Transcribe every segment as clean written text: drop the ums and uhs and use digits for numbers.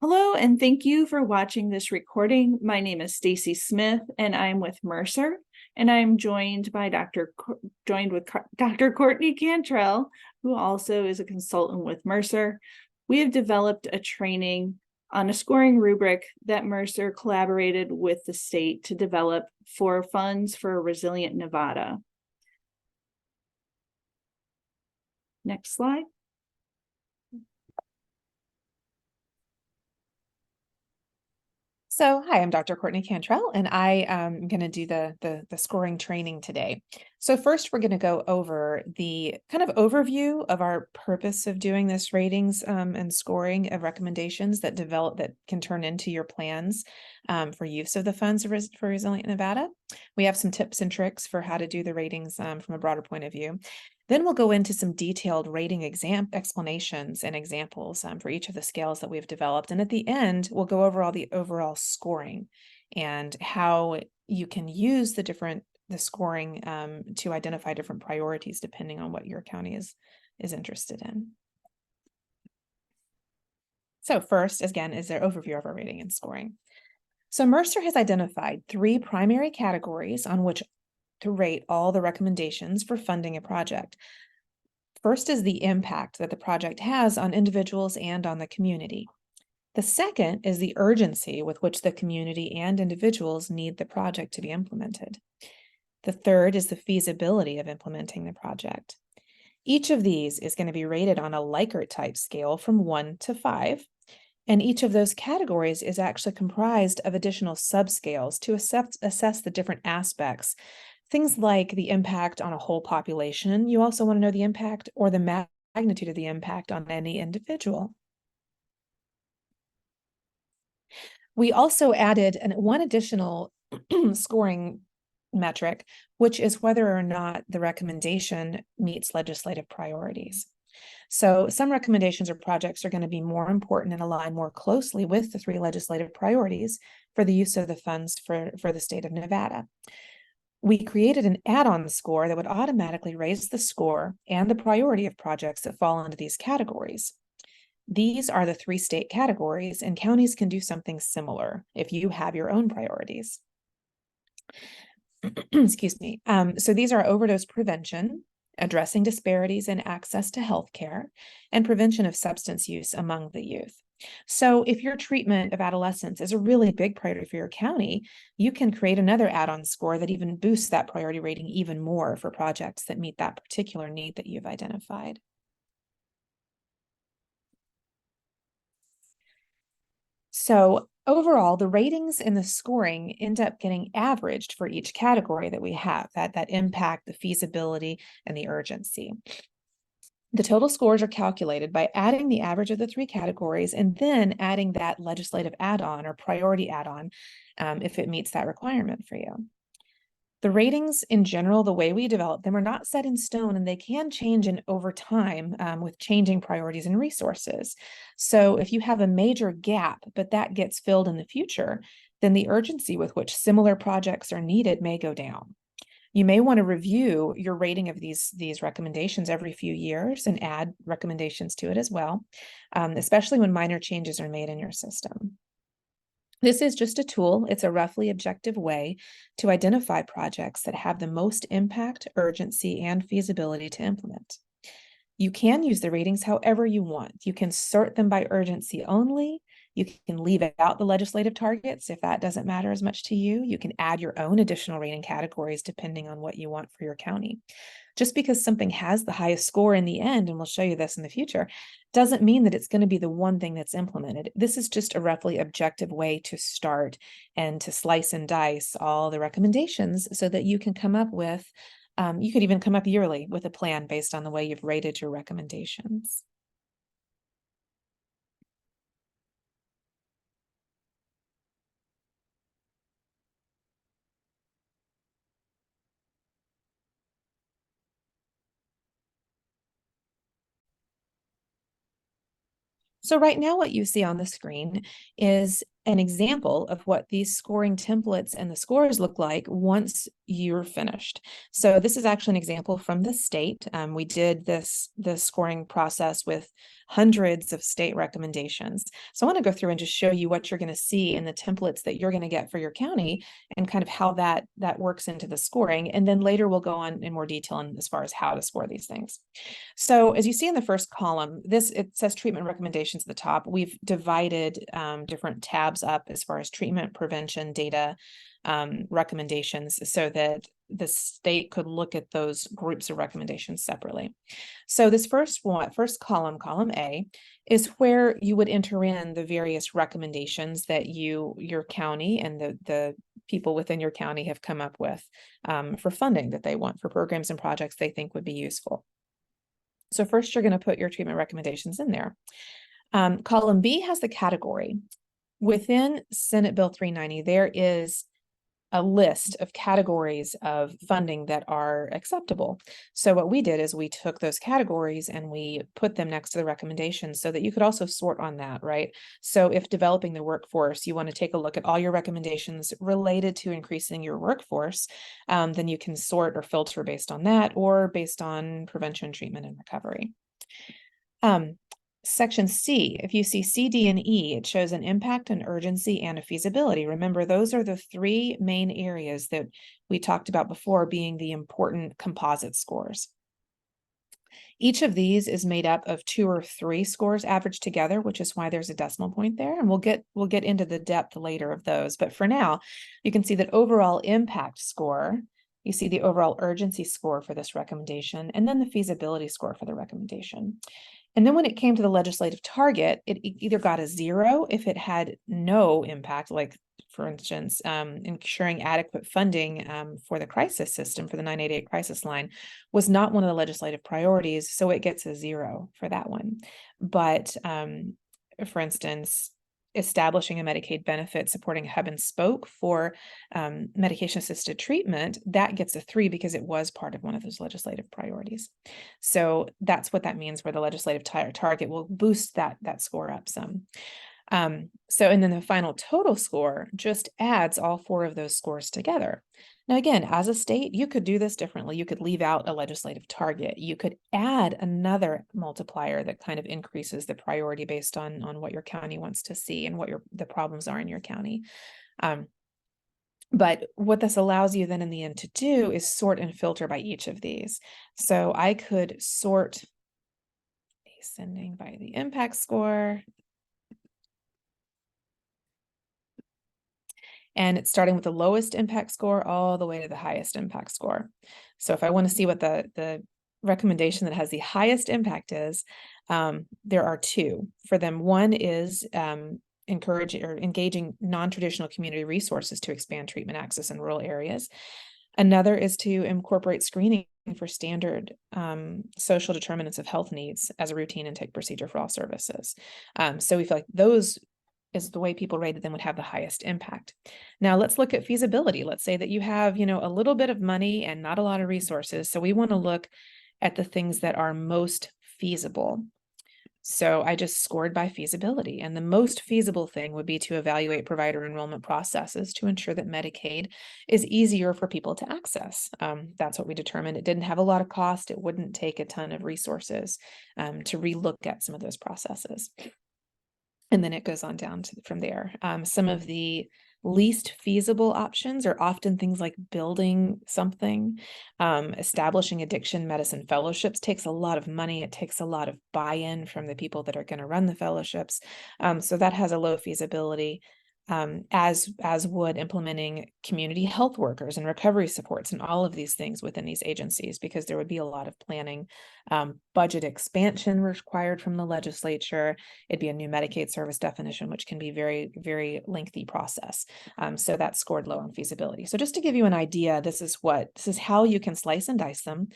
Hello, and thank you for watching this recording. My name is Stacy Smith, and I'm with Mercer, and I'm joined by Dr. Courtney Cantrell, who also is a consultant with Mercer. We have developed a training on a scoring rubric that Mercer collaborated with the state to develop for funds for a resilient Nevada. Next slide. So, hi, I'm Dr. Courtney Cantrell, and I am going to do the scoring training today. So first, we're going to go over the kind of overview of our purpose of doing this ratings and scoring of recommendations that can turn into your plans for use of the funds for Resilient Nevada. We have some tips and tricks for how to do the ratings from a broader point of view. Then we'll go into some detailed rating explanations and examples for each of the scales that we've developed. And at the end, we'll go over all the overall scoring and how you can use the scoring to identify different priorities depending on what your county is interested in. So first, again, is their overview of our rating and scoring. So Mercer has identified 3 primary categories on which to rate all the recommendations for funding a project. First is the impact that the project has on individuals and on the community. The second is the urgency with which the community and individuals need the project to be implemented. The third is the feasibility of implementing the project. Each of these is going to be rated on a Likert type scale from 1 to 5. And each of those categories is actually comprised of additional subscales to assess the different aspects. Things like the impact on a whole population. You also want to know the impact or the magnitude of the impact on any individual. We also added one additional scoring metric, which is whether or not the recommendation meets legislative priorities. So some recommendations or projects are going to be more important and align more closely with the 3 legislative priorities for the use of the funds for the state of Nevada. We created an add-on score that would automatically raise the score and the priority of projects that fall into these categories. These are the 3 state categories, and counties can do something similar if you have your own priorities. Excuse me. So these are overdose prevention, addressing disparities in access to health care, and prevention of substance use among the youth. So if your treatment of adolescents is a really big priority for your county, you can create another add-on score that even boosts that priority rating even more for projects that meet that particular need that you've identified. So overall, the ratings and the scoring end up getting averaged for each category that we have, that impact, the feasibility, and the urgency. The total scores are calculated by adding the average of the 3 categories and then adding that legislative add-on or priority add-on if it meets that requirement for you. The ratings in general, the way we develop them, are not set in stone, and they can change over time with changing priorities and resources. So if you have a major gap, but that gets filled in the future, then the urgency with which similar projects are needed may go down. You may want to review your rating of these recommendations every few years and add recommendations to it as well, especially when minor changes are made in your system. This is just a tool. It's a roughly objective way to identify projects that have the most impact, urgency, and feasibility to implement. You can use the ratings however you want. You can sort them by urgency only. You can leave out the legislative targets if that doesn't matter as much to you. You can add your own additional rating categories depending on what you want for your county. Just because something has the highest score in the end, and we'll show you this in the future, doesn't mean that it's going to be the one thing that's implemented. This is just a roughly objective way to start and to slice and dice all the recommendations so that you can come up with, you could even come up yearly with a plan based on the way you've rated your recommendations. So right now what you see on the screen is an example of what these scoring templates and the scores look like once you're finished. So this is actually an example from the state. We did this scoring process with hundreds of state recommendations. So I want to go through and just show you what you're going to see in the templates that you're going to get for your county and kind of how that works into the scoring. And then later we'll go on in more detail on as far as how to score these things. So as you see in the first column, it says treatment recommendations at the top. We've divided different tabs up as far as treatment, prevention, data, recommendations, so that the state could look at those groups of recommendations separately. So this first column, column A, is where you would enter in the various recommendations that your county and the people within your county have come up with for funding that they want for programs and projects they think would be useful. So first, you're going to put your treatment recommendations in there. Column B has the category. Within Senate Bill 390, there is a list of categories of funding that are acceptable. So what we did is we took those categories and we put them next to the recommendations so that you could also sort on that, right? So if developing the workforce, you want to take a look at all your recommendations related to increasing your workforce, then you can sort or filter based on that or based on prevention, treatment, and recovery. Section C, if you see C, D, and E, it shows an impact, an urgency, and a feasibility. Remember, those are the three main areas that we talked about before being the important composite scores. Each of these is made up of 2 or 3 scores averaged together, which is why there's a decimal point there. And we'll get into the depth later of those. But for now, you can see that overall impact score, you see the overall urgency score for this recommendation, and then the feasibility score for the recommendation. And then when it came to the legislative target, it either got a 0 if it had no impact, like for instance, ensuring adequate funding for the crisis system for the 988 crisis line was not one of the legislative priorities, so it gets a 0 for that one. But for instance, establishing a Medicaid benefit supporting hub and spoke for medication-assisted treatment, that gets a 3 because it was part of one of those legislative priorities. So that's what that means, where the legislative target will boost that score up some. And then the final total score just adds all 4 of those scores together. Now, again, as a state, you could do this differently. You could leave out a legislative target. You could add another multiplier that kind of increases the priority based on what your county wants to see and what the problems are in your county. But what this allows you then in the end to do is sort and filter by each of these. So I could sort ascending by the impact score. And it's starting with the lowest impact score all the way to the highest impact score. So if I want to see what the recommendation that has the highest impact is, there are 2 for them. One is encouraging or engaging non-traditional community resources to expand treatment access in rural areas. Another is to incorporate screening for standard social determinants of health needs as a routine intake procedure for all services. So we feel like those is the way people rated them would have the highest impact. Now let's look at feasibility. Let's say that you have, a little bit of money and not a lot of resources. So we want to look at the things that are most feasible. So I just scored by feasibility, and the most feasible thing would be to evaluate provider enrollment processes to ensure that Medicaid is easier for people to access. That's what we determined. It didn't have a lot of cost. It wouldn't take a ton of resources to relook at some of those processes. And then it goes on down from there. Some of the least feasible options are often things like building something. Establishing addiction medicine fellowships takes a lot of money. It takes a lot of buy-in from the people that are going to run the fellowships. So that has a low feasibility. As would implementing community health workers and recovery supports and all of these things within these agencies, because there would be a lot of planning. Budget expansion required from the legislature. It'd be a new Medicaid service definition, which can be very, very lengthy process. So that's scored low on feasibility. So just to give you an idea, this is how you can slice and dice them.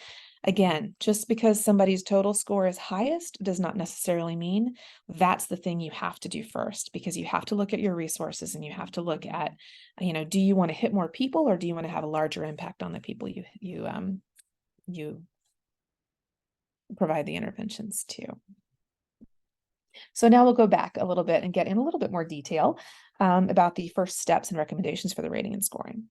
Again, just because somebody's total score is highest does not necessarily mean that's the thing you have to do first, because you have to look at your resources and you have to look at, do you want to hit more people or do you want to have a larger impact on the people you provide the interventions to? So now we'll go back a little bit and get in a little bit more detail about the first steps and recommendations for the rating and scoring.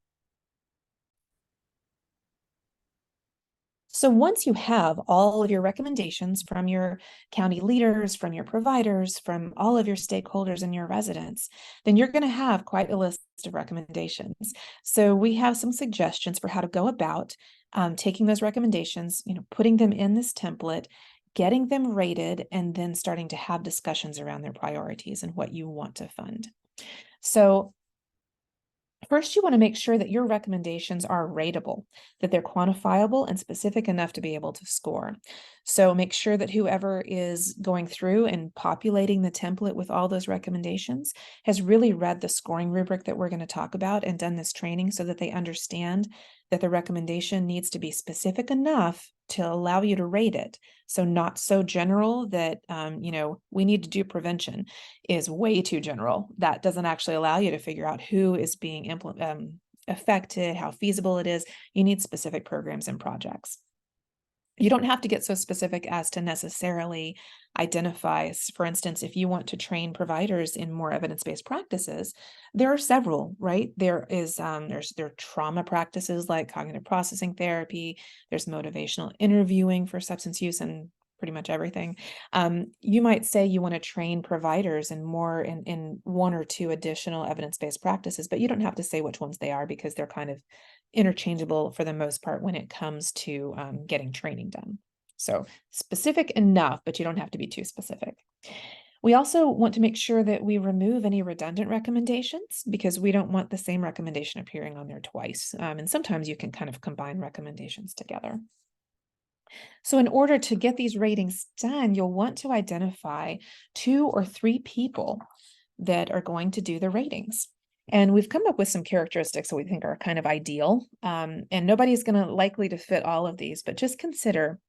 So once you have all of your recommendations from your county leaders, from your providers, from all of your stakeholders and your residents, then you're going to have quite a list of recommendations. So we have some suggestions for how to go about taking those recommendations, putting them in this template, getting them rated, and then starting to have discussions around their priorities and what you want to fund. So first, you want to make sure that your recommendations are rateable, that they're quantifiable and specific enough to be able to score. So make sure that whoever is going through and populating the template with all those recommendations has really read the scoring rubric that we're going to talk about and done this training so that they understand that the recommendation needs to be specific enough to allow you to rate it. So not so general that, we need to do prevention is way too general. That doesn't actually allow you to figure out who is being affected, how feasible it is. You need specific programs and projects. You don't have to get so specific as to necessarily identify, for instance, if you want to train providers in more evidence-based practices, there are several, right? There are trauma practices like cognitive processing therapy, there's motivational interviewing for substance use and pretty much everything. You might say you want to train providers in more in one or two additional evidence-based practices, but you don't have to say which ones they are because they're kind of interchangeable for the most part when it comes to getting training done. So specific enough, but you don't have to be too specific. We also want to make sure that we remove any redundant recommendations because we don't want the same recommendation appearing on there twice. And sometimes you can kind of combine recommendations together. So in order to get these ratings done, you'll want to identify 2 or 3 people that are going to do the ratings. And we've come up with some characteristics that we think are kind of ideal. And nobody's going to likely to fit all of these, but just consider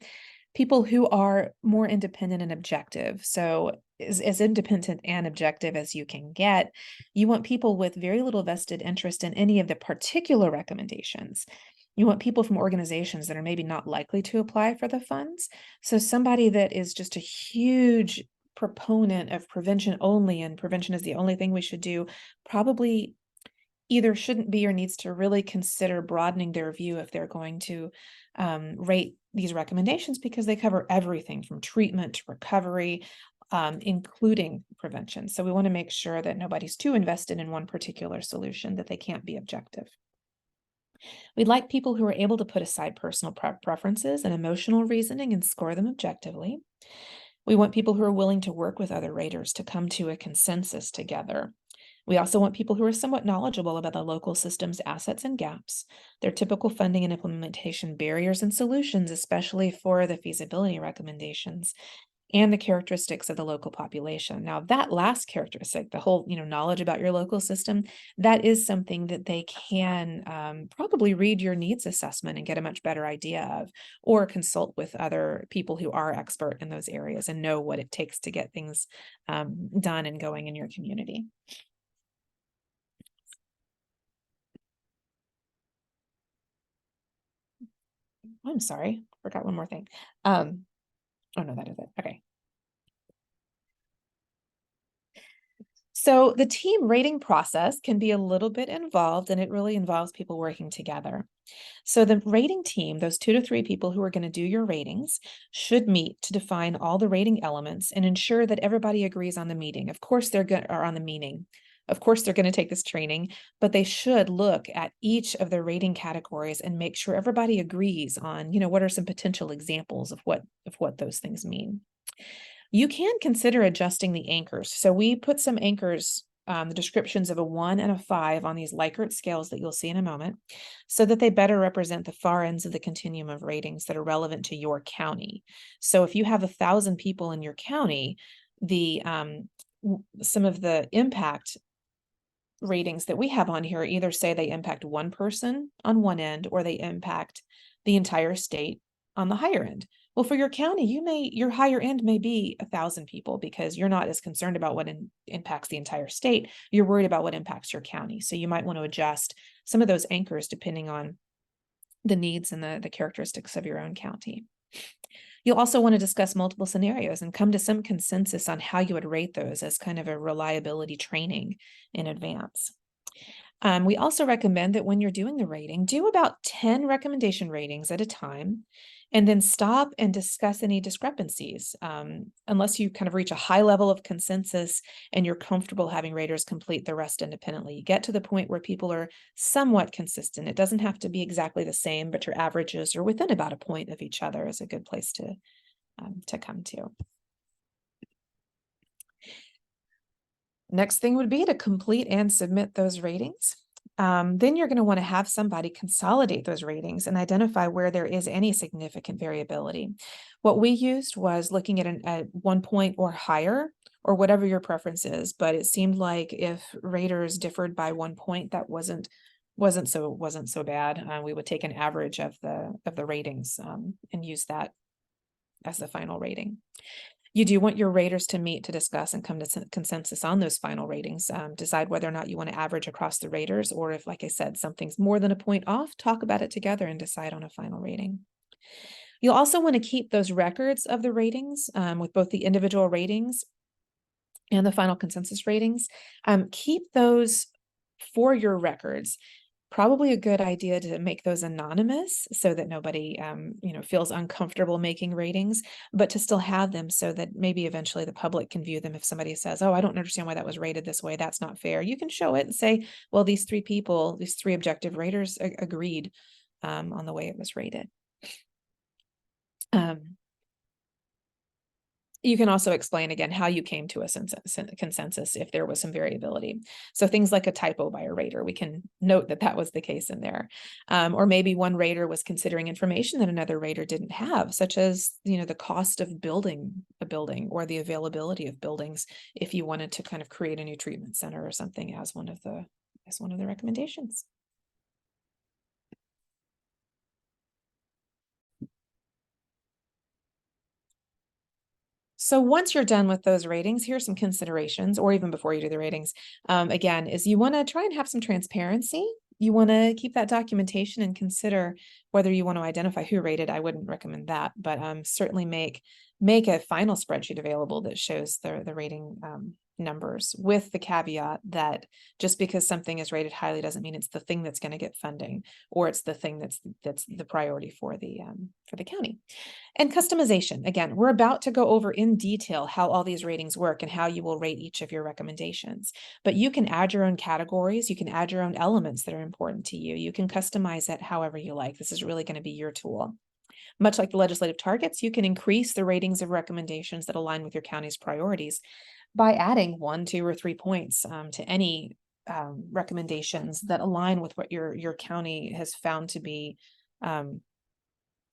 people who are more independent and objective. So as independent and objective as you can get, you want people with very little vested interest in any of the particular recommendations. You want people from organizations that are maybe not likely to apply for the funds. So somebody that is just a huge proponent of prevention only, and prevention is the only thing we should do, probably either shouldn't be or needs to really consider broadening their view if they're going to rate these recommendations because they cover everything from treatment to recovery, including prevention. So we want to make sure that nobody's too invested in one particular solution, that they can't be objective. We'd like people who are able to put aside personal preferences and emotional reasoning and score them objectively. We want people who are willing to work with other raters to come to a consensus together. We also want people who are somewhat knowledgeable about the local system's assets and gaps, their typical funding and implementation barriers and solutions, especially for the feasibility recommendations, and the characteristics of the local population. Now, that last characteristic, the whole, knowledge about your local system, that is something that they can probably read your needs assessment and get a much better idea of, or consult with other people who are expert in those areas and know what it takes to get things done and going in your community. I'm sorry, forgot one more thing. Oh no, that is it. Okay. So the team rating process can be a little bit involved, and it really involves people working together. So the rating team, those 2 to 3 people who are going to do your ratings, should meet to define all the rating elements and ensure that everybody agrees on the meeting. Of course, they're going are on the meeting. Of course, they're going to take this training, but they should look at each of the rating categories and make sure everybody agrees on, what are some potential examples of what those things mean. You can consider adjusting the anchors. So we put some anchors, the descriptions of a 1 and a 5 on these Likert scales that you'll see in a moment, so that they better represent the far ends of the continuum of ratings that are relevant to your county. So if you have 1,000 people in your county, the some of the impact ratings that we have on here either say they impact one person on one end or they impact the entire state on the higher end. Well, for your county, your higher end may be 1,000 people because you're not as concerned about what impacts the entire state. You're worried about what impacts your county. So you might want to adjust some of those anchors depending on the needs and the characteristics of your own county. You'll also want to discuss multiple scenarios and come to some consensus on how you would rate those as kind of a reliability training in advance. We also recommend that when you're doing the rating, do about 10 recommendation ratings at a time, and then stop and discuss any discrepancies. Unless you kind of reach a high level of consensus and you're comfortable having raters complete the rest independently. You get to the point where people are somewhat consistent. It doesn't have to be exactly the same, but your averages are within about a point of each other is a good place to come to. Next thing would be to complete and submit those ratings. Then you're going to want to have somebody consolidate those ratings and identify where there is any significant variability. What we used was looking at 1 point or higher, or whatever your preference is, but it seemed like if raters differed by 1 point, that wasn't so bad. We would take an average of the ratings and use that as the final rating. You do want your raters to meet to discuss and come to consensus on those final ratings. Decide whether or not you want to average across the raters, or if, like I said, something's more than a point off, talk about it together and decide on a final rating. You'll also want to keep those records of the ratings with both the individual ratings and the final consensus ratings. Keep those for your records. Probably a good idea to make those anonymous so that nobody feels uncomfortable making ratings, but to still have them so that maybe eventually the public can view them. If somebody says, oh, I don't understand why that was rated this way, that's not fair, you can show it and say, well, these three objective raters agreed on the way it was rated. You can also explain again how you came to a consensus if there was some variability. So things like a typo by a rater, we can note that that was the case in there. Or maybe one rater was considering information that another rater didn't have, such as the cost of building a building or the availability of buildings if you wanted to kind of create a new treatment center or something as one of the recommendations. So once you're done with those ratings, here's some considerations, or even before you do the ratings, again, is you want to try and have some transparency. You want to keep that documentation and consider whether you want to identify who rated. I wouldn't recommend that, but certainly make a final spreadsheet available that shows the rating numbers, with the caveat that just because something is rated highly doesn't mean it's the thing that's going to get funding, or it's the thing that's the priority for the county. And customization. Again, we're about to go over in detail how all these ratings work and how you will rate each of your recommendations. But you can add your own categories. You can add your own elements that are important to you. You can customize it however you like. This is really going to be your tool. Much like the legislative targets, you can increase the ratings of recommendations that align with your county's priorities by adding 1, 2, or 3 points to any recommendations that align with what your county has found to be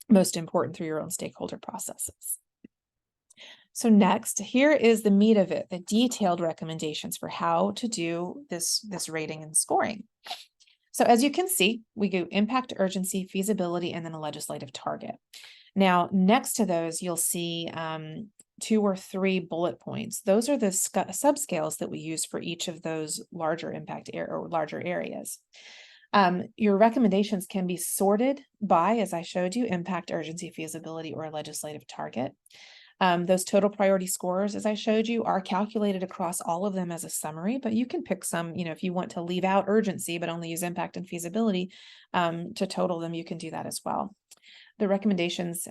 most important through your own stakeholder processes. So next, here is the meat of it, the detailed recommendations for how to do this rating and scoring. So as you can see, we go impact, urgency, feasibility, and then a legislative target. Now, next to those, you'll see 2 or 3 bullet points. Those are the subscales that we use for each of those larger impact or larger areas. Your recommendations can be sorted by, as I showed you, impact, urgency, feasibility, or a legislative target. Those total priority scores, as I showed you, are calculated across all of them as a summary, but you can pick some, if you want to leave out urgency, but only use impact and feasibility to total them, you can do that as well. The recommendations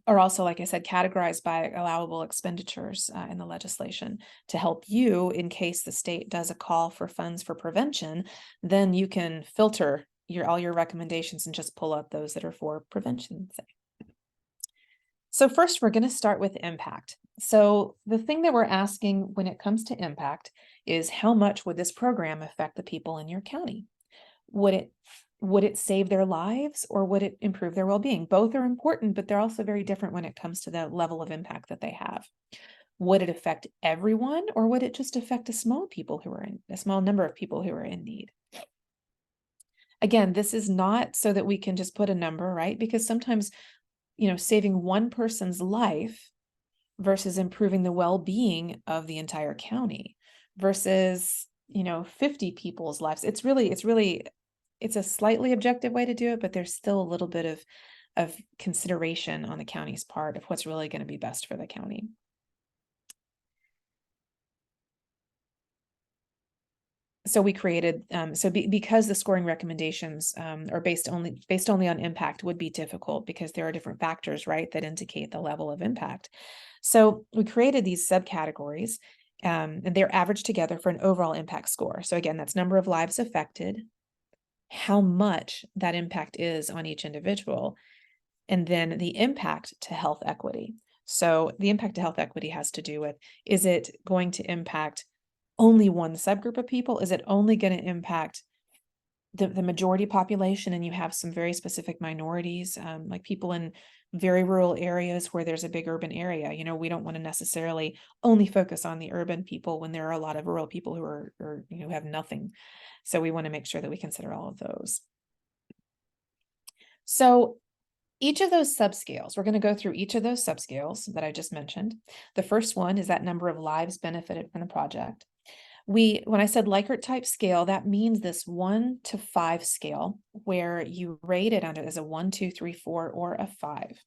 are also, like I said, categorized by allowable expenditures in the legislation to help you in case the state does a call for funds for prevention. Then you can filter all your recommendations and just pull up those that are for prevention. So first, we're going to start with impact. So the thing that we're asking when it comes to impact is, how much would this program affect the people in your county? Would it save their lives, or would it improve their well-being? Both are important, but they're also very different when it comes to the level of impact that they have. Would it affect everyone, or would it just affect a small number of people who are in need? Again, this is not so that we can just put a number, right? Because sometimes, saving one person's life versus improving the well-being of the entire county versus, 50 people's lives. It's a slightly objective way to do it, but there's still a little bit of consideration on the county's part of what's really going to be best for the county. So we created, because the scoring recommendations are based only on impact would be difficult because there are different factors, right, that indicate the level of impact. So we created these subcategories, and they're averaged together for an overall impact score. So again, that's number of lives affected, how much that impact is on each individual, and then the impact to health equity. So the impact to health equity has to do with, is it going to impact only one subgroup of people? Is it only going to impact the majority population, and you have some very specific minorities, like people in very rural areas where there's a big urban area? We don't want to necessarily only focus on the urban people when there are a lot of rural people who are have nothing. So we want to make sure that we consider all of those. So each of those subscales, we're going to go through each of those subscales that I just mentioned. The first one is that number of lives benefited from the project. When I said Likert type scale, that means this 1 to 5 scale where you rate it under as a 1, 2, 3, 4, or a 5.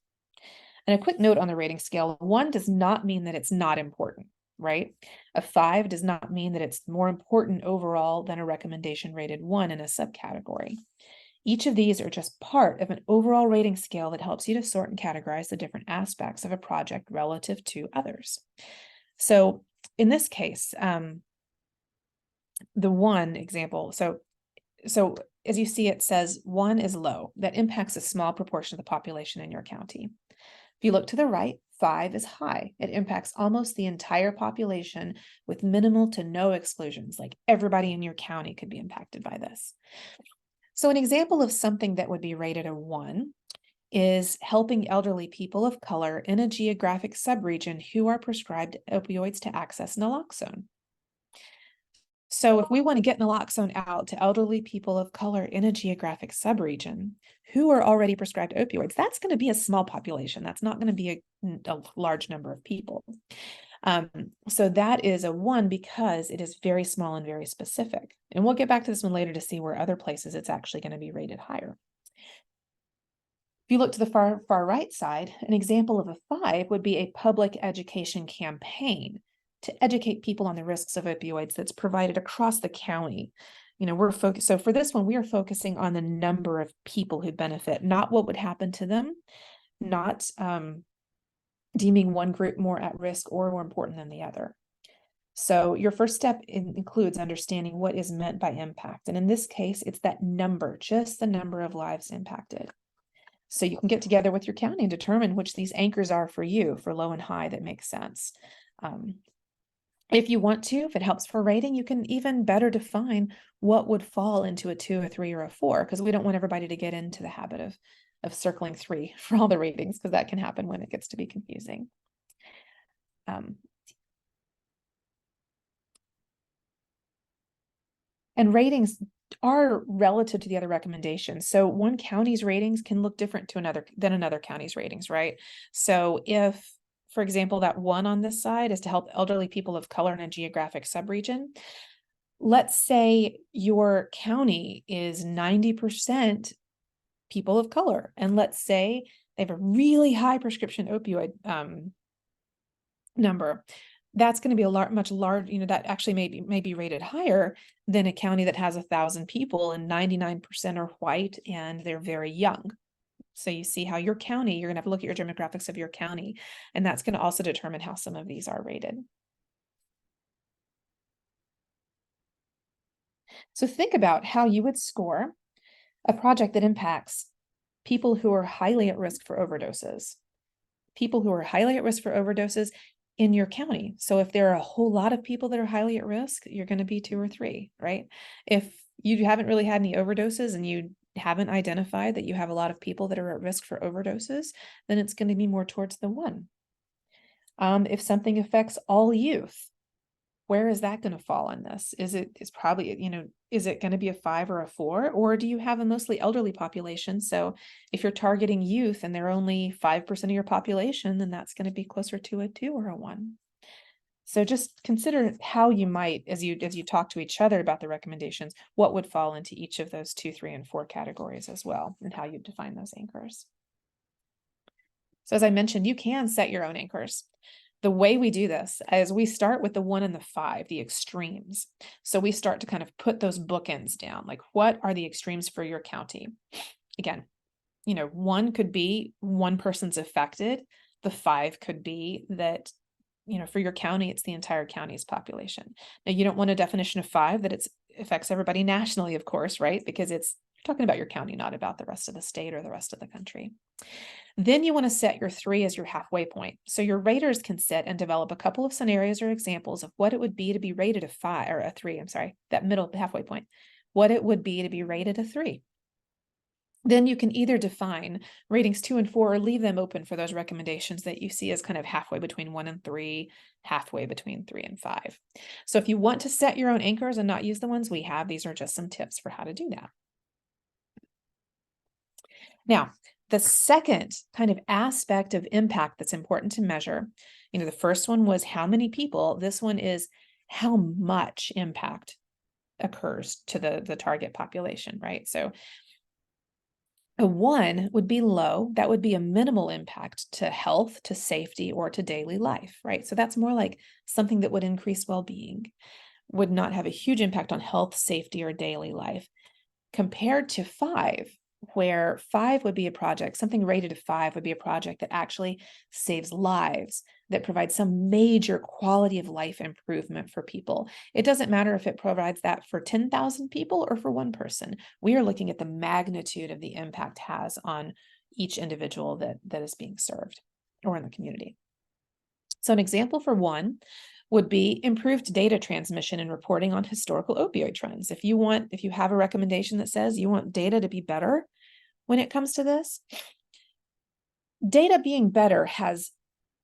And a quick note on the rating scale, 1 does not mean that it's not important, right? A 5 does not mean that it's more important overall than a recommendation rated 1 in a subcategory. Each of these are just part of an overall rating scale that helps you to sort and categorize the different aspects of a project relative to others. So in this case, the 1 example, so as you see, it says 1 is low. That impacts a small proportion of the population in your county. If you look to the right, 5 is high. It impacts almost the entire population with minimal to no exclusions, like everybody in your county could be impacted by this. So an example of something that would be rated a 1 is helping elderly people of color in a geographic subregion who are prescribed opioids to access naloxone. So if we want to get naloxone out to elderly people of color in a geographic subregion who are already prescribed opioids, that's going to be a small population. That's not going to be a large number of people. So that is a 1 because it is very small and very specific. And we'll get back to this one later to see where other places it's actually going to be rated higher. If you look to the far right side, an example of a 5 would be a public education campaign to educate people on the risks of opioids that's provided across the county. So for this one, we are focusing on the number of people who benefit, not what would happen to them, not deeming one group more at risk or more important than the other. So your first step includes understanding what is meant by impact. And in this case, it's that number, just the number of lives impacted. So you can get together with your county and determine which these anchors are for you, for low and high, that makes sense. If you want to, if it helps for rating, you can even better define what would fall into a 2, a 3, or a 4, because we don't want everybody to get into the habit of circling 3 for all the ratings, because that can happen when it gets to be confusing. And ratings are relative to the other recommendations. So one county's ratings can look different to another county's ratings, right? So if, for example, that 1 on this side is to help elderly people of color in a geographic subregion, let's say your county is 90% people of color, and let's say they have a really high prescription opioid number. That's going to be much larger, that actually may be rated higher than a county that has 1,000 people and 99% are white and they're very young. So you see how your county, you're going to have to look at your demographics of your county, and that's going to also determine how some of these are rated. So think about how you would score a project that impacts people who are highly at risk for overdoses. People who are highly at risk for overdoses in your county. So if there are a whole lot of people that are highly at risk, you're going to be 2 or 3, right? If you haven't really had any overdoses and you haven't identified that you have a lot of people that are at risk for overdoses, then it's going to be more towards the 1. If something affects all youth, where is that going to fall on this? Is it going to be a 5 or a 4, or do you have a mostly elderly population? So if you're targeting youth and they're only 5% of your population, then that's going to be closer to a 2 or a 1. So just consider how you might, as you talk to each other about the recommendations, what would fall into each of those 2, 3, and 4 categories as well, and how you define those anchors. So as I mentioned, you can set your own anchors. The way we do this is we start with the 1 and the 5, the extremes. So we start to kind of put those bookends down, like what are the extremes for your county? Again, 1 could be one person's affected. The 5 could be that, for your county, it's the entire county's population. Now, you don't want a definition of 5 that it affects everybody nationally, of course, right? Because you're talking about your county, not about the rest of the state or the rest of the country. Then you want to set your 3 as your halfway point. So your raters can sit and develop a couple of scenarios or examples of what it would be to be rated a 5 or a 3, I'm sorry, that middle halfway point, what it would be to be rated a 3. Then you can either define ratings 2 and 4 or leave them open for those recommendations that you see as kind of halfway between 1 and 3, halfway between 3 and 5. So if you want to set your own anchors and not use the ones we have, these are just some tips for how to do that. Now, the second kind of aspect of impact that's important to measure, the first one was how many people. This one is how much impact occurs to the target population, right? So a 1 would be low. That would be a minimal impact to health, to safety, or to daily life, right? So that's more like something that would increase well-being, would not have a huge impact on health, safety, or daily life, compared to 5, where 5 would be a project, something rated a 5 would be a project that actually saves lives, that provides some major quality of life improvement for people. It doesn't matter if it provides that for 10,000 people or for 1 person. We are looking at the magnitude of the impact has on each individual that is being served or in the community. So an example for 1 would be improved data transmission and reporting on historical opioid trends. If you have a recommendation that says you want data to be better when it comes to this, data being better has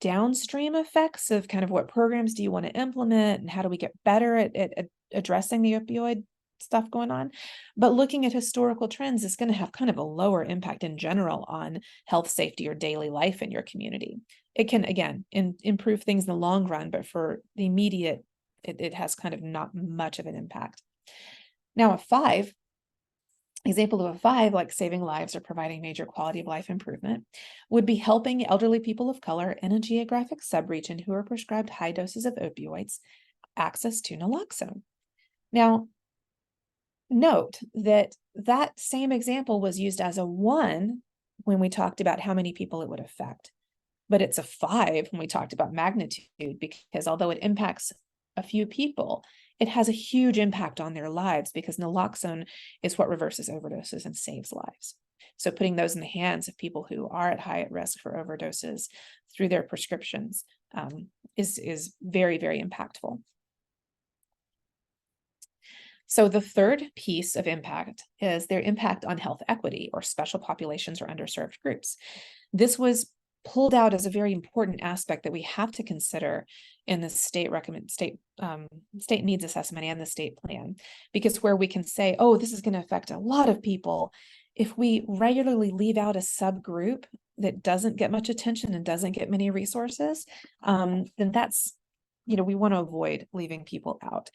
downstream effects of kind of what programs do you want to implement and how do we get better at addressing the opioid stuff going on. But looking at historical trends is going to have kind of a lower impact in general on health, safety, or daily life in your community. It can, again, improve things in the long run, but for the immediate, it has kind of not much of an impact. Now, a 5, example of a 5, like saving lives or providing major quality of life improvement, would be helping elderly people of color in a geographic subregion who are prescribed high doses of opioids access to naloxone. Now, note that that same example was used as a 1 when we talked about how many people it would affect, but it's a 5 when we talked about magnitude, because although it impacts a few people, it has a huge impact on their lives because naloxone is what reverses overdoses and saves lives. So putting those in the hands of people who are at high risk for overdoses through their prescriptions is very, very impactful. So the third piece of impact is their impact on health equity or special populations or underserved groups. This was pulled out as a very important aspect that we have to consider in the state needs assessment and the state plan, because where we can say, oh, this is going to affect a lot of people, if we regularly leave out a subgroup that doesn't get much attention and doesn't get many resources, then that's, we want to avoid leaving people out.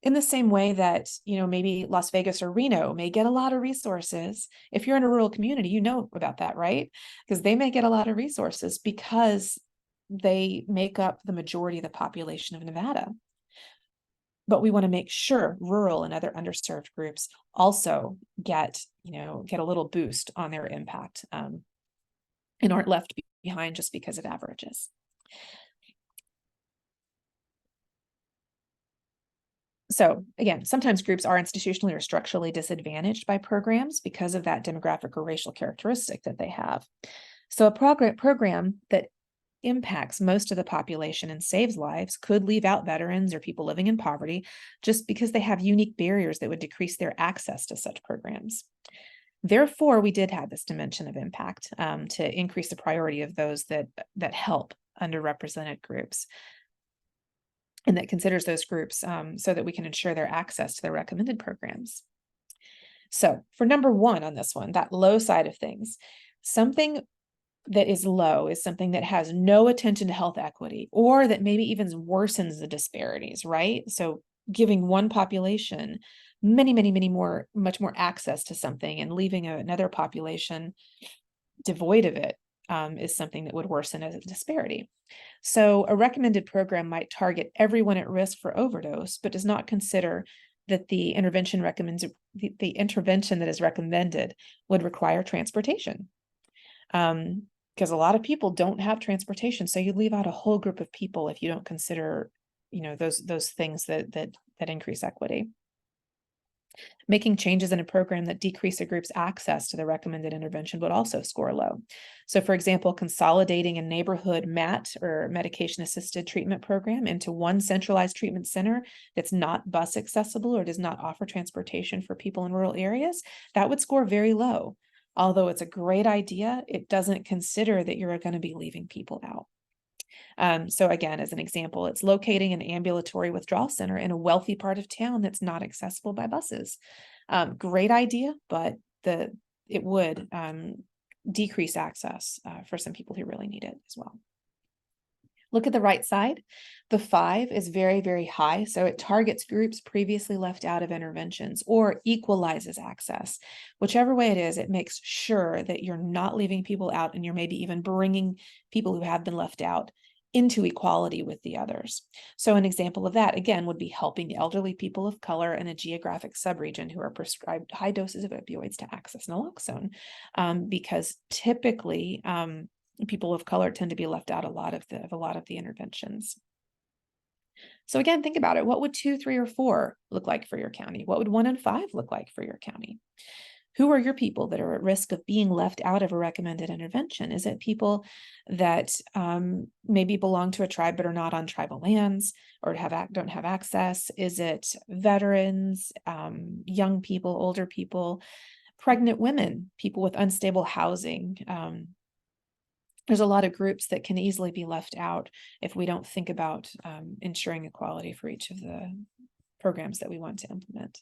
In the same way that, maybe Las Vegas or Reno may get a lot of resources. If you're in a rural community, you know about that, right? Because they may get a lot of resources because they make up the majority of the population of Nevada. But we want to make sure rural and other underserved groups also get a little boost on their impact and aren't left behind just because it averages. So again, sometimes groups are institutionally or structurally disadvantaged by programs because of that demographic or racial characteristic that they have. So a program that impacts most of the population and saves lives could leave out veterans or people living in poverty just because they have unique barriers that would decrease their access to such programs. Therefore, we did have this dimension of impact to increase the priority of those that help underrepresented groups, and that considers those groups so that we can ensure their access to their recommended programs. So for number 1 on this one, that low side of things, something that is low is something that has no attention to health equity, or that maybe even worsens the disparities, right? So giving one population much more access to something and leaving another population devoid of it is something that would worsen a disparity. So a recommended program might target everyone at risk for overdose, but does not consider that the intervention that is recommended would require transportation. Because a lot of people don't have transportation, so you leave out a whole group of people if you don't consider, those things that increase equity. Making changes in a program that decrease a group's access to the recommended intervention would also score low. So for example, consolidating a neighborhood MAT or medication assisted treatment program into one centralized treatment center that's not bus accessible or does not offer transportation for people in rural areas, that would score very low. Although it's a great idea, it doesn't consider that you're going to be leaving people out. So again, as an example, it's locating an ambulatory withdrawal center in a wealthy part of town that's not accessible by buses. Great idea, but it would decrease access for some people who really need it as well. Look at the right side. The 5 is very, very high. So it targets groups previously left out of interventions or equalizes access. Whichever way it is, it makes sure that you're not leaving people out and you're maybe even bringing people who have been left out into equality with the others. So an example of that, again, would be helping elderly people of color in a geographic subregion who are prescribed high doses of opioids to access naloxone, because typically people of color tend to be left out a lot of the interventions. So again, think about it. What would 2, 3, or 4 look like for your county? What would 1 and 5 look like for your county? Who are your people that are at risk of being left out of a recommended intervention? Is it people that maybe belong to a tribe but are not on tribal lands or don't have access? Is it veterans, young people, older people, pregnant women, people with unstable housing? There's a lot of groups that can easily be left out if we don't think about ensuring equality for each of the programs that we want to implement.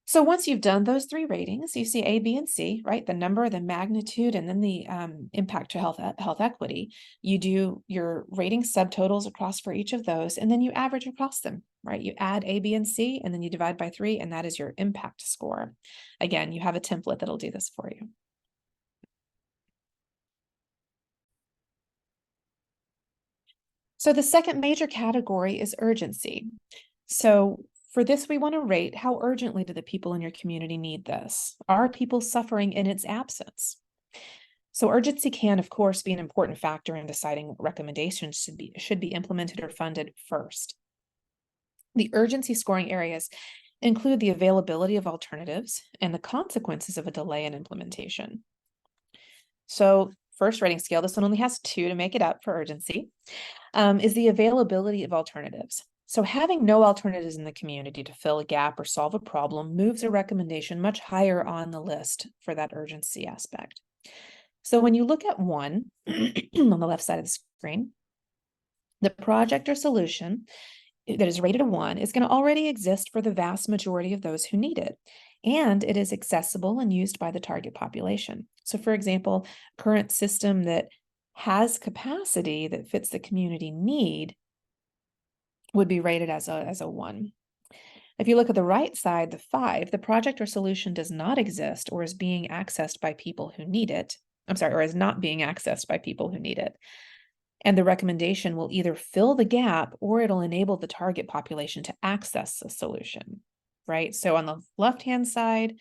So once you've done those 3 ratings, you see A, B, and C, right? The number, the magnitude, and then the impact to health equity. You do your rating subtotals across for each of those, and then you average across them, right? You add A, B, and C, and then you divide by 3, and that is your impact score. Again, you have a template that'll do this for you. So the second major category is urgency. So for this, we want to rate how urgently do the people in your community need this? Are people suffering in its absence? So urgency can, of course, be an important factor in deciding what recommendations should be implemented or funded first. The urgency scoring areas include the availability of alternatives and the consequences of a delay in implementation. So first rating scale, this one only has 2 to make it up for urgency, is the availability of alternatives. So having no alternatives in the community to fill a gap or solve a problem moves a recommendation much higher on the list for that urgency aspect. So when you look at 1 on the left side of the screen, the project or solution that is rated a 1 is going to already exist for the vast majority of those who need it. And it is accessible and used by the target population. So for example, current system that has capacity that fits the community need would be rated as a 1. If you look at the right side, the 5, the project or solution does not exist or is being accessed by people who need it. Or is not being accessed by people who need it. And the recommendation will either fill the gap or it'll enable the target population to access the solution, right? So on the left-hand side,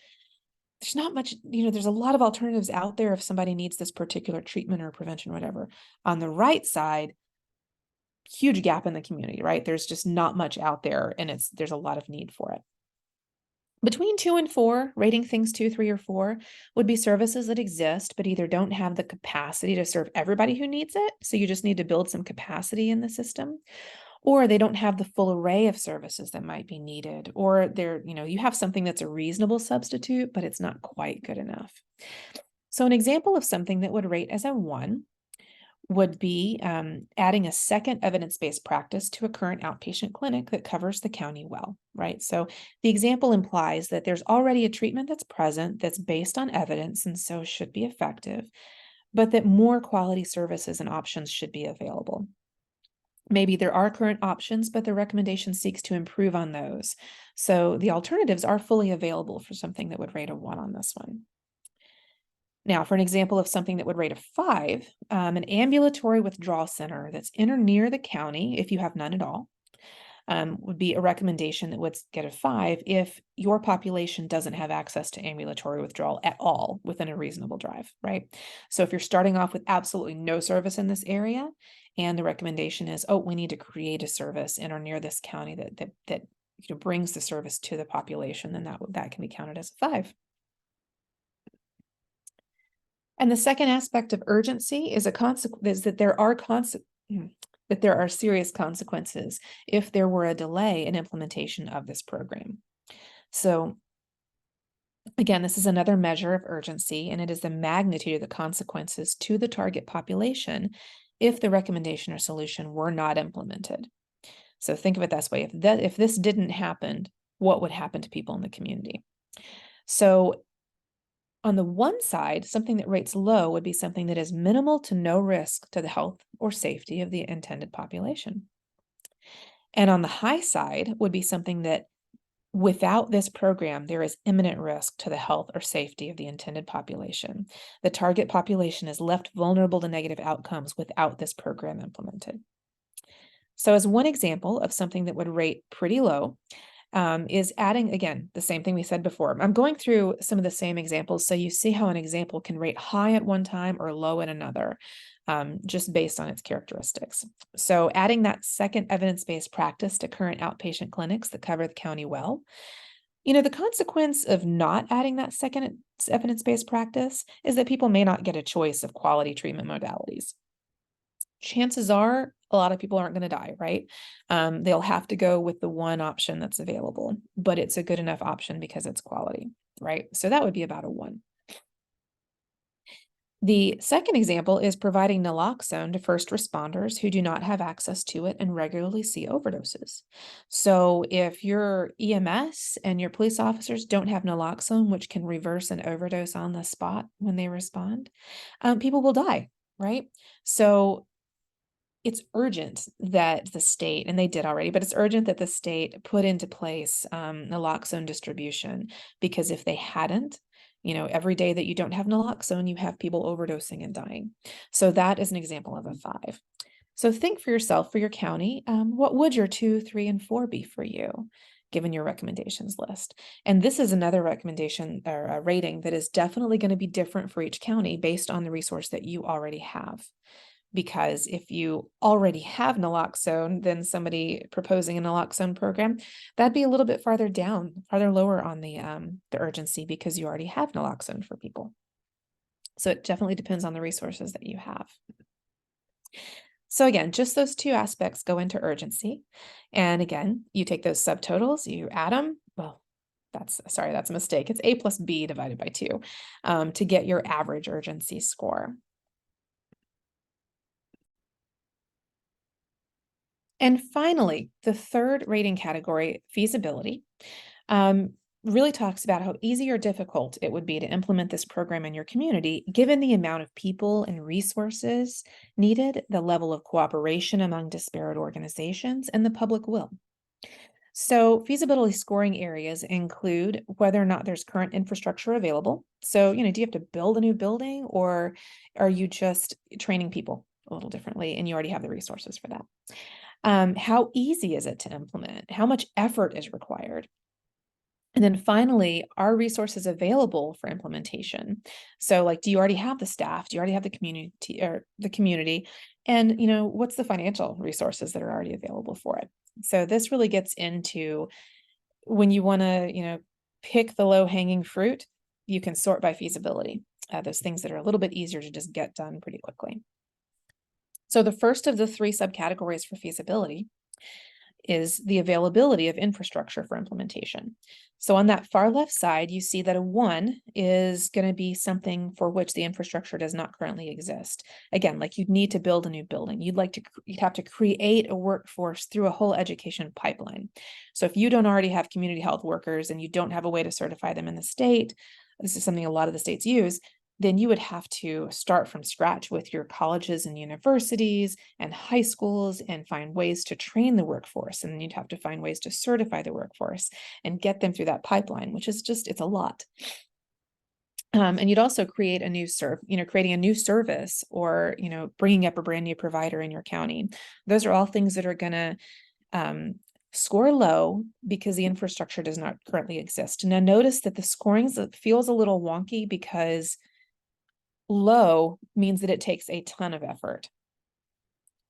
there's not much, there's a lot of alternatives out there if somebody needs this particular treatment or prevention or whatever. On the right side, huge gap in the community, right? There's just not much out there and there's a lot of need for it. Between 2 and 4, rating things 2, 3, or 4 would be services that exist, but either don't have the capacity to serve everybody who needs it. So you just need to build some capacity in the system, or they don't have the full array of services that might be needed, or you have something that's a reasonable substitute, but it's not quite good enough. So an example of something that would rate as a 1 would be adding a second evidence-based practice to a current outpatient clinic that covers the county well, right? So the example implies that there's already a treatment that's present that's based on evidence and so should be effective, but that more quality services and options should be available. Maybe there are current options, but the recommendation seeks to improve on those. So the alternatives are fully available for something that would rate a 1 on this one. Now, for an example of something that would rate a 5, an ambulatory withdrawal center that's in or near the county, if you have none at all, would be a recommendation that would get a 5 if your population doesn't have access to ambulatory withdrawal at all within a reasonable drive, right? So if you're starting off with absolutely no service in this area, and the recommendation is, oh, we need to create a service in or near this county that brings the service to the population, then that can be counted as a 5. And the second aspect of urgency is that there are serious consequences if there were a delay in implementation of this program. So again, this is another measure of urgency, and it is the magnitude of the consequences to the target population if the recommendation or solution were not implemented. So think of it this way: if this didn't happen, what would happen to people in the community? So on the one side, something that rates low would be something that is minimal to no risk to the health or safety of the intended population. And on the high side would be something that, without this program, there is imminent risk to the health or safety of the intended population. The target population is left vulnerable to negative outcomes without this program implemented. So as one example of something that would rate pretty low, is adding, again, the same thing we said before. I'm going through some of the same examples so you see how an example can rate high at one time or low at another, just based on its characteristics. So adding that second evidence-based practice to current outpatient clinics that cover the county well. The consequence of not adding that second evidence-based practice is that people may not get a choice of quality treatment modalities. Chances are a lot of people aren't going to die, right? They'll have to go with the one option that's available, but it's a good enough option because it's quality, right? So that would be about a 1. The second example is providing naloxone to first responders who do not have access to it and regularly see overdoses. So if your EMS and your police officers don't have naloxone, which can reverse an overdose on the spot when they respond, people will die, right? So it's urgent that the state, and they did already, but it's urgent that the state put into place naloxone distribution, because if they hadn't, every day that you don't have naloxone, you have people overdosing and dying. So that is an example of a 5. So think for yourself, for your county, what would your 2, 3, and 4 be for you, given your recommendations list? And this is another recommendation or a rating that is definitely going to be different for each county based on the resource that you already have. Because if you already have naloxone, then somebody proposing a naloxone program, that'd be a little bit farther lower on the urgency, because you already have naloxone for people. So it definitely depends on the resources that you have. So again, just those 2 aspects go into urgency. And again, you take those subtotals, you add them. Well, that's a mistake. It's A plus B divided by 2 to get your average urgency score. And finally, the third rating category, feasibility, really talks about how easy or difficult it would be to implement this program in your community, given the amount of people and resources needed, the level of cooperation among disparate organizations, and the public will. So feasibility scoring areas include whether or not there's current infrastructure available. So, do you have to build a new building, or are you just training people a little differently and you already have the resources for that? How easy is it to implement? How much effort is required? And then finally, are resources available for implementation? So like, do you already have the staff? Do you already have the community? And, what's the financial resources that are already available for it? So this really gets into when you want to, pick the low hanging fruit, you can sort by feasibility, those things that are a little bit easier to just get done pretty quickly. So the first of the 3 subcategories for feasibility is the availability of infrastructure for implementation. So on that far left side, you see that a 1 is going to be something for which the infrastructure does not currently exist. Again, like you'd need to build a new building. You'd have to create a workforce through a whole education pipeline. So if you don't already have community health workers and you don't have a way to certify them in the state, this is something a lot of the states use, then you would have to start from scratch with your colleges and universities and high schools and find ways to train the workforce. And then you'd have to find ways to certify the workforce and get them through that pipeline, which is it's a lot. And you'd also create a new creating a new service, or, bringing up a brand new provider in your county. Those are all things that are going to score low because the infrastructure does not currently exist. Now, notice that the scoring feels a little wonky because low means that it takes a ton of effort.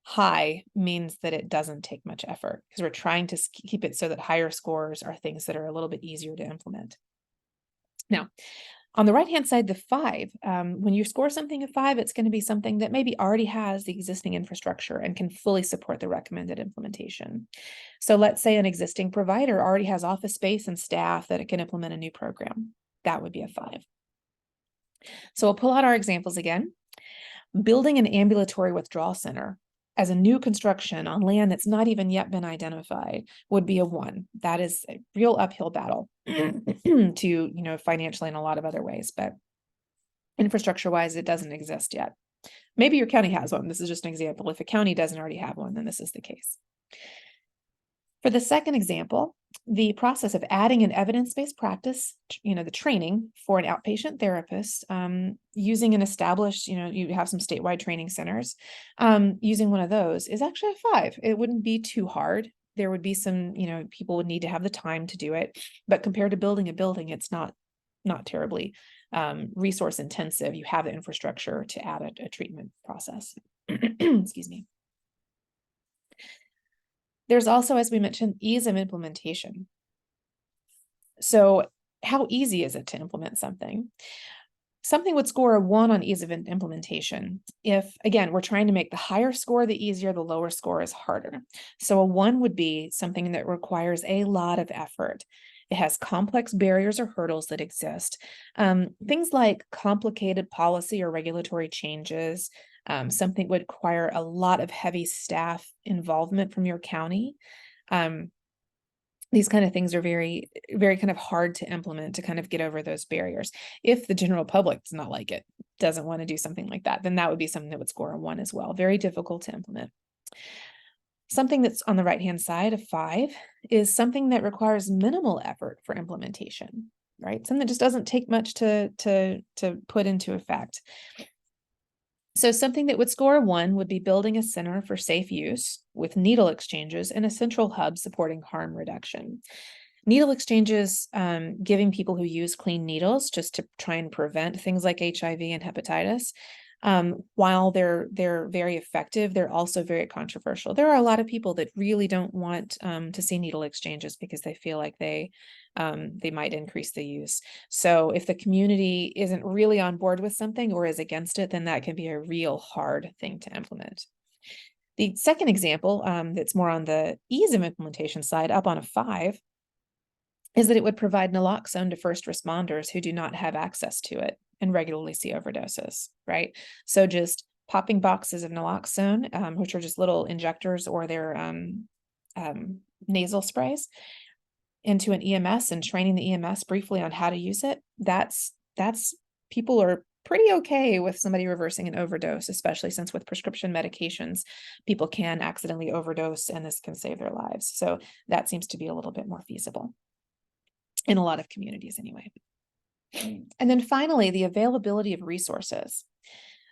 High means that it doesn't take much effort, because we're trying to keep it so that higher scores are things that are a little bit easier to implement. Now, on the right-hand side, the 5, when you score something a 5, it's going to be something that maybe already has the existing infrastructure and can fully support the recommended implementation. So let's say an existing provider already has office space and staff that it can implement a new program. That would be a 5. So we'll pull out our examples again. Building an ambulatory withdrawal center as a new construction on land that's not even yet been identified would be a 1. That is a real uphill battle to, financially in a lot of other ways, but infrastructure wise, it doesn't exist yet. Maybe your county has one. This is just an example. If a county doesn't already have one, then this is the case. For the second example, the process of adding an evidence-based practice, the training for an outpatient therapist, using an established, you have some statewide training centers, using one of those is actually a 5. It wouldn't be too hard. There would be some, people would need to have the time to do it, but compared to building a building, it's not terribly resource intensive. You have the infrastructure to add a treatment process. Excuse me. There's also, as we mentioned, ease of implementation. So how easy is it to implement something? Something would score a 1 on ease of implementation if, again, we're trying to make the higher score the easier, the lower score is harder. So a 1 would be something that requires a lot of effort. It has complex barriers or hurdles that exist. Things like complicated policy or regulatory changes. Something would require a lot of heavy staff involvement from your county. These kind of things are very, very kind of hard to implement, to kind of get over those barriers. If the general public does not like it, doesn't want to do something like that, then that would be something that would score a 1 as well. Very difficult to implement. Something that's on the right-hand side of 5 is something that requires minimal effort for implementation, right? Something that just doesn't take much to put into effect. So something that would score a 1 would be building a center for safe use with needle exchanges and a central hub supporting harm reduction. Needle exchanges, giving people who use clean needles just to try and prevent things like HIV and hepatitis. While they're very effective, they're also very controversial. There are a lot of people that really don't want to see needle exchanges because they feel like they might increase the use. So if the community isn't really on board with something or is against it, then that can be a real hard thing to implement. The second example, that's more on the ease of implementation side, up on a 5, is that it would provide naloxone to first responders who do not have access to it and regularly see overdoses, right? So just popping boxes of naloxone, which are just little injectors or their nasal sprays, into an EMS and training the EMS briefly on how to use it. That's people are pretty okay with somebody reversing an overdose, especially since with prescription medications, people can accidentally overdose and this can save their lives. So that seems to be a little bit more feasible in a lot of communities anyway. And then finally, the availability of resources.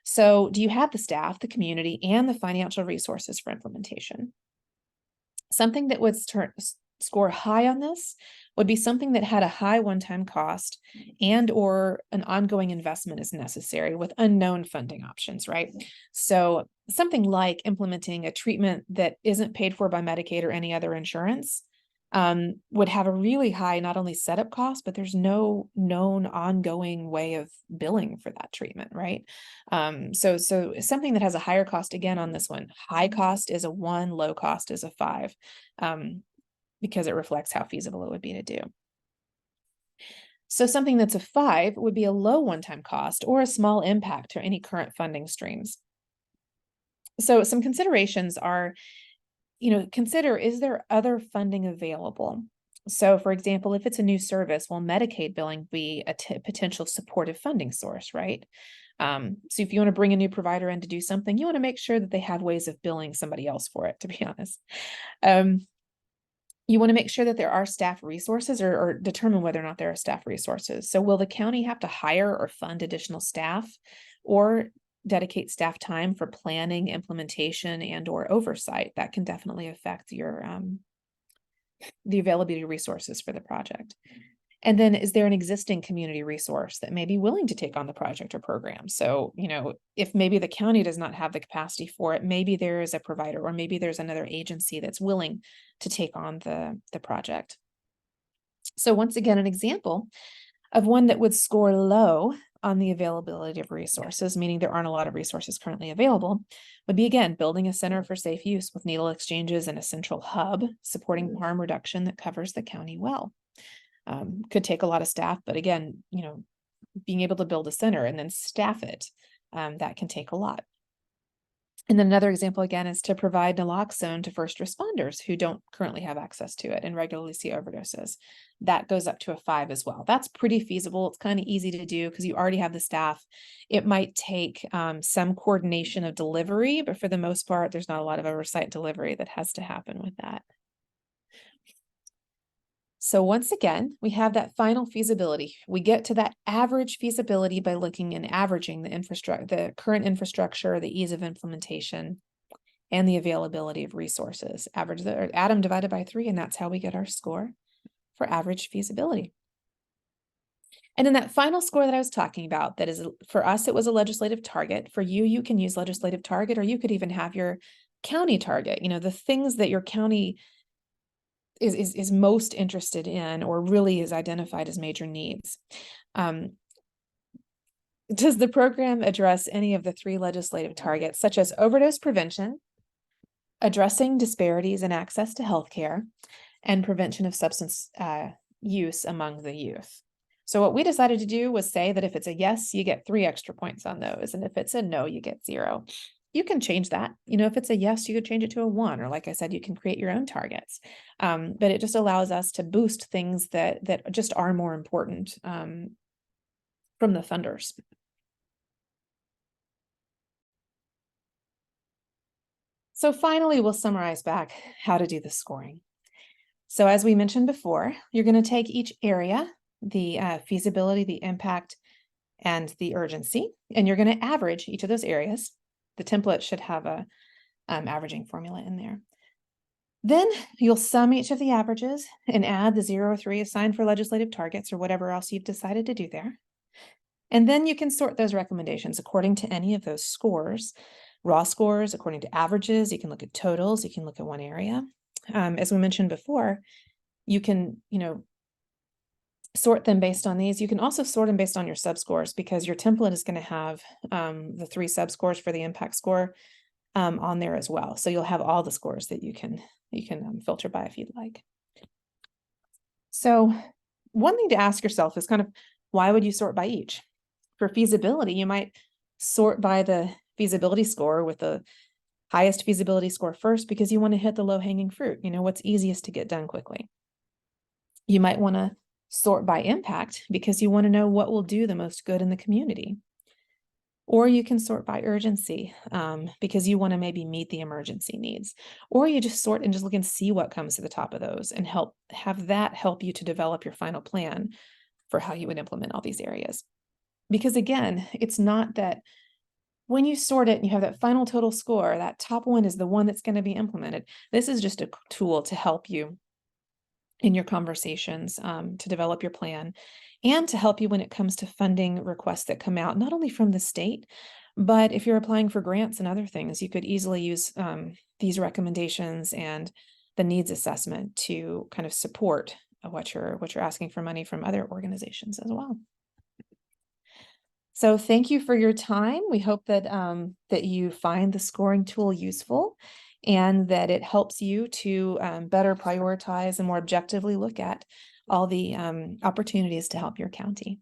So do you have the staff, the community, and the financial resources for implementation? Something that would score high on this would be something that had a high one-time cost and or an ongoing investment is necessary with unknown funding options, right? So something like implementing a treatment that isn't paid for by Medicaid or any other insurance would have a really high, not only setup cost, but there's no known ongoing way of billing for that treatment, right? So something that has a higher cost, again, on this one, high cost is a 1, low cost is a 5, because it reflects how feasible it would be to do. So something that's a 5 would be a low one-time cost or a small impact to any current funding streams. So some considerations are, consider, is there other funding available? So for example, if it's a new service, will Medicaid billing be a potential supportive funding source, right? So if you want to bring a new provider in to do something, you want to make sure that they have ways of billing somebody else for it, to be honest. You want to make sure that there are staff resources or determine whether or not there are staff resources. So will the county have to hire or fund additional staff or dedicate staff time for planning, implementation, and or oversight? That can definitely affect your the availability of resources for the project. And then is there an existing community resource that may be willing to take on the project or program? So, if maybe the county does not have the capacity for it, maybe there is a provider or maybe there's another agency that's willing to take on the project. So once again, an example of one that would score low on the availability of resources, meaning there aren't a lot of resources currently available, would be, again, building a center for safe use with needle exchanges and a central hub supporting harm reduction that covers the county well. Could take a lot of staff, but again, being able to build a center and then staff it, that can take a lot. And then another example, again, is to provide naloxone to first responders who don't currently have access to it and regularly see overdoses. That goes up to a 5 as well. That's pretty feasible. It's kind of easy to do because you already have the staff. It might take some coordination of delivery, but for the most part, there's not a lot of oversight delivery that has to happen with that. So once again, we have that final feasibility. We get to that average feasibility by looking and averaging the current infrastructure, the ease of implementation, and the availability of resources. Average the atom divided by 3, and that's how we get our score for average feasibility. And then that final score that I was talking about, that is, for us, it was a legislative target. For you, you can use legislative target, or you could even have your county target, the things that your county is most interested in or really is identified as major needs. Does the program address any of the 3 legislative targets, such as overdose prevention, addressing disparities in access to healthcare, and prevention of substance use among the youth? So what we decided to do was say that if it's a yes, you get 3 extra points on those. And if it's a no, you get 0. You can change that. If it's a yes, you could change it to a 1, or like I said, you can create your own targets. But it just allows us to boost things that just are more important from the funders. So finally, we'll summarize back how to do the scoring. So as we mentioned before, you're going to take each area, the feasibility, the impact, and the urgency, and you're going to average each of those areas. The template should have a averaging formula in there. Then you'll sum each of the averages and add the 0 or 3 assigned for legislative targets or whatever else you've decided to do there. And then you can sort those recommendations according to any of those scores, raw scores, according to averages. You can look at totals. You can look at one area. As we mentioned before, you can, sort them based on these. You can also sort them based on your subscores because your template is going to have the 3 subscores for the impact score on there as well. So you'll have all the scores that you can filter by if you'd like. So one thing to ask yourself is kind of, why would you sort by each? For feasibility, you might sort by the feasibility score with the highest feasibility score first because you want to hit the low-hanging fruit, what's easiest to get done quickly. You might want to sort by impact because you want to know what will do the most good in the community. Or you can sort by urgency because you want to maybe meet the emergency needs. Or you just sort and just look and see what comes to the top of those and have that help you to develop your final plan for how you would implement all these areas. Because again, it's not that when you sort it and you have that final total score, that top one is the one that's going to be implemented. This is just a tool to help you in your conversations to develop your plan and to help you when it comes to funding requests that come out, not only from the state, but if you're applying for grants and other things, you could easily use these recommendations and the needs assessment to kind of support what you're asking for money from other organizations as well. So thank you for your time. We hope that that you find the scoring tool useful and that it helps you to better prioritize and more objectively look at all the opportunities to help your county.